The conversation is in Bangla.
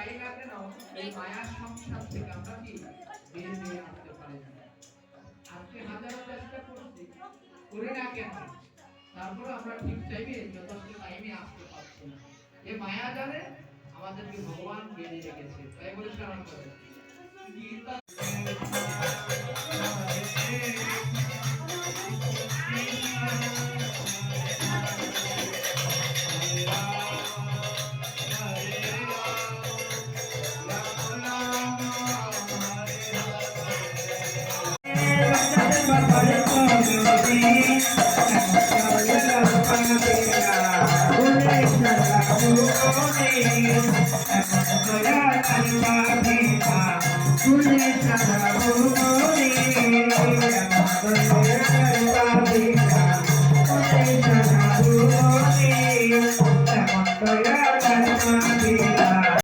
যাই না কেন এই মায়ার সংসার থেকে আমরা কি বেরিয়ে আসতে পারি না। আজকে হাজারো চেষ্টা করছি, করি না কেন, তারপরে আমরা ঠিক টাইমে যথেষ্ট টাইমে আসতে পারছি না। এই মায়া জানে আমাদেরকে ভগবান বেরিয়ে রেখেছে, তাই বলে স্মরণ করে গীতা